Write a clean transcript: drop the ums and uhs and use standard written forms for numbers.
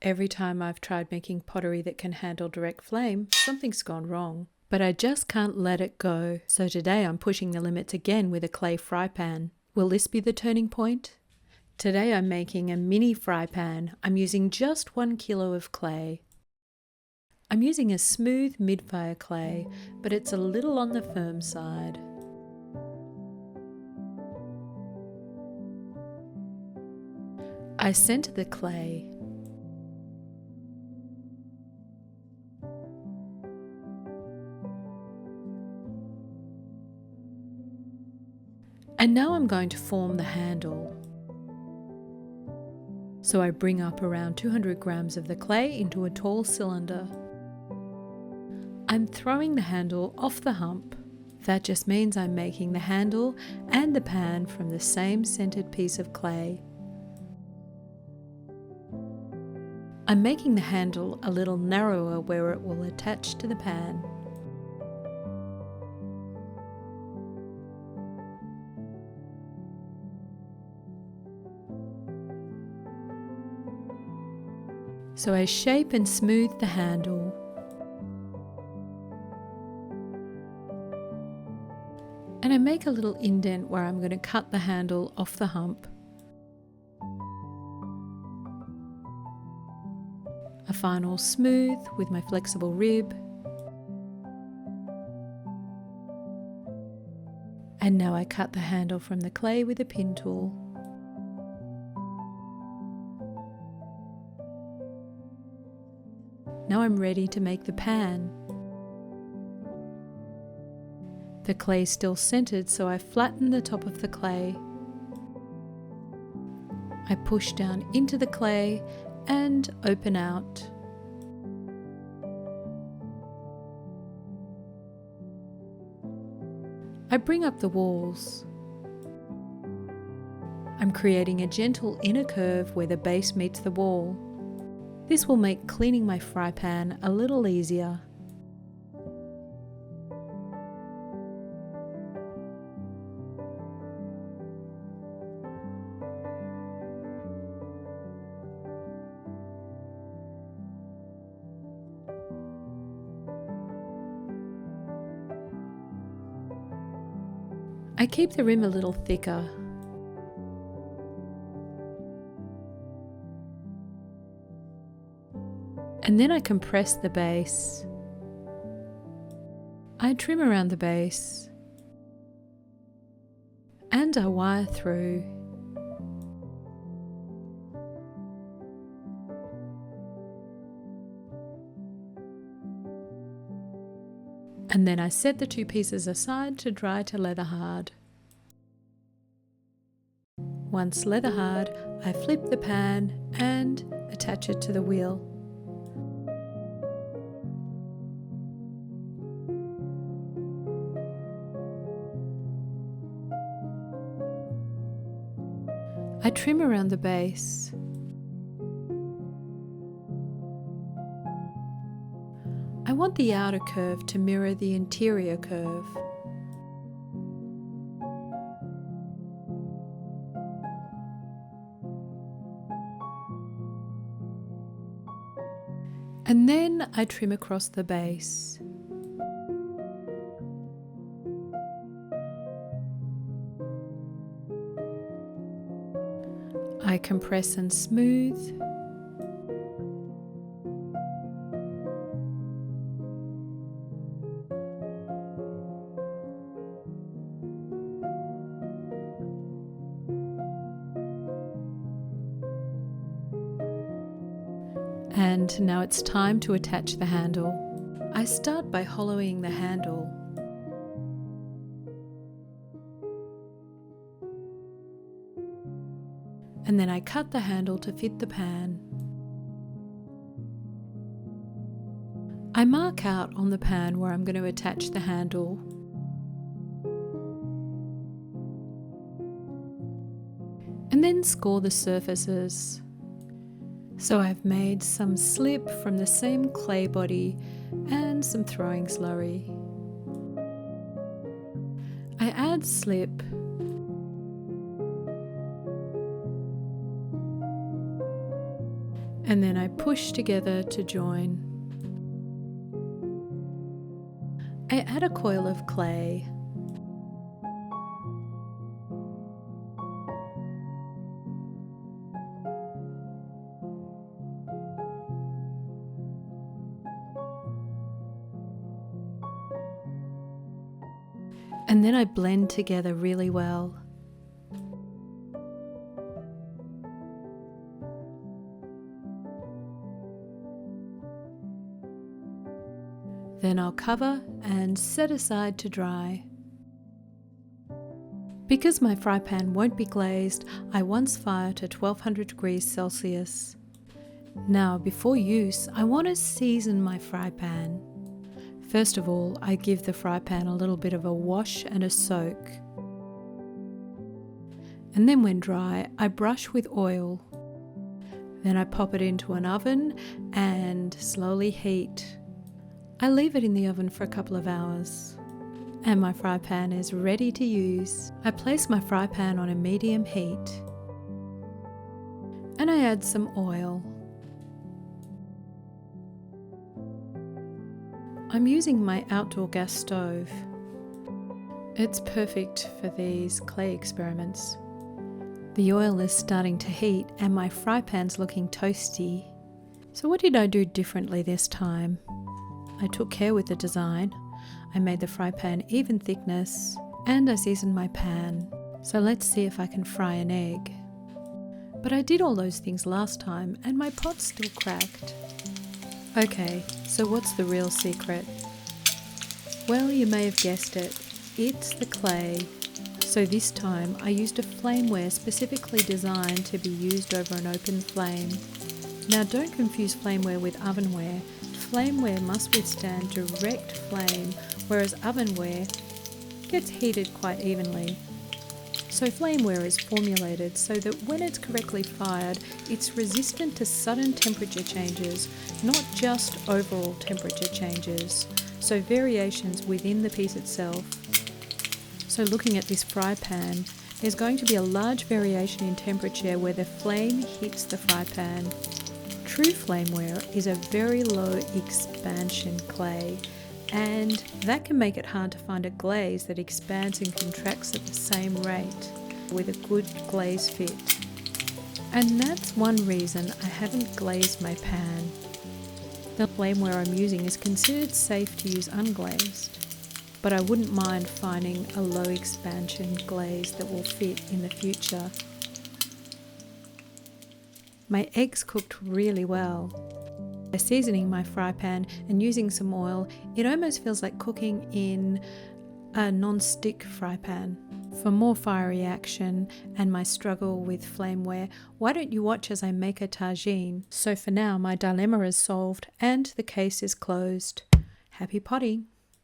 Every time I've tried making pottery that can handle direct flame, something's gone wrong. But I just can't let it go, so today I'm pushing the limits again with a clay fry pan. Will this be the turning point? Today I'm making a mini fry pan. I'm using just 1 kilo of clay. I'm using a smooth mid-fire clay, but it's a little on the firm side. I center the clay. And now I'm going to form the handle. So I bring up around 200 grams of the clay into a tall cylinder. I'm throwing the handle off the hump. That just means I'm making the handle and the pan from the same centered piece of clay. I'm making the handle a little narrower where it will attach to the pan. So I shape and smooth the handle. And I make a little indent where I'm going to cut the handle off the hump. A final smooth with my flexible rib. And now I cut the handle from the clay with a pin tool. Now I'm ready to make the pan. The clay is still centered, so I flatten the top of the clay. I push down into the clay and open out. I bring up the walls. I'm creating a gentle inner curve where the base meets the wall. This will make cleaning my fry pan a little easier. I keep the rim a little thicker. And then I compress the base. I trim around the base. And I wire through. And then I set the two pieces aside to dry to leather hard. Once leather hard, I flip the pan and attach it to the wheel. I trim around the base. I want the outer curve to mirror the interior curve. And then I trim across the base. I compress and smooth. And now it's time to attach the handle. I start by hollowing the handle. And then I cut the handle to fit the pan. I mark out on the pan where I'm going to attach the handle. And then score the surfaces. So I've made some slip from the same clay body and some throwing slurry. I add slip. and then I push together to join. I add a coil of clay. And then I blend together really well. Then I'll cover and set aside to dry. Because my fry pan won't be glazed, I once fire to 1200 degrees Celsius. Now, before use, I want to season my fry pan. First of all, I give the fry pan a little bit of a wash and a soak. And then when dry, I brush with oil. Then I pop it into an oven and slowly heat. I leave it in the oven for a couple of hours. And my fry pan is ready to use. I place my fry pan on a medium heat. And I add some oil. I'm using my outdoor gas stove. It's perfect for these clay experiments. The oil is starting to heat and my fry pan's looking toasty. So what did I do differently this time? I took care with the design. I made the fry pan even thickness and I seasoned my pan. So let's see if I can fry an egg. But I did all those things last time and my pot's still cracked. Okay, so what's the real secret? Well, you may have guessed it. It's the clay. So this time I used a flameware specifically designed to be used over an open flame. Now don't confuse flameware with ovenware. Flameware must withstand direct flame, whereas ovenware gets heated quite evenly. So flameware is formulated so that when it's correctly fired, it's resistant to sudden temperature changes, not just overall temperature changes, so variations within the piece itself. So looking at this fry pan, there's going to be a large variation in temperature where the flame hits the fry pan. True flameware is a very low expansion clay, and that can make it hard to find a glaze that expands and contracts at the same rate with a good glaze fit. And that's one reason I haven't glazed my pan. The flameware I'm using is considered safe to use unglazed, but I wouldn't mind finding a low expansion glaze that will fit in the future. My eggs cooked really well. By seasoning my fry pan and using some oil, it almost feels like cooking in a non-stick fry pan. For more fiery action and my struggle with flameware, why don't you watch as I make a tagine? So for now, my dilemma is solved and the case is closed. Happy potting!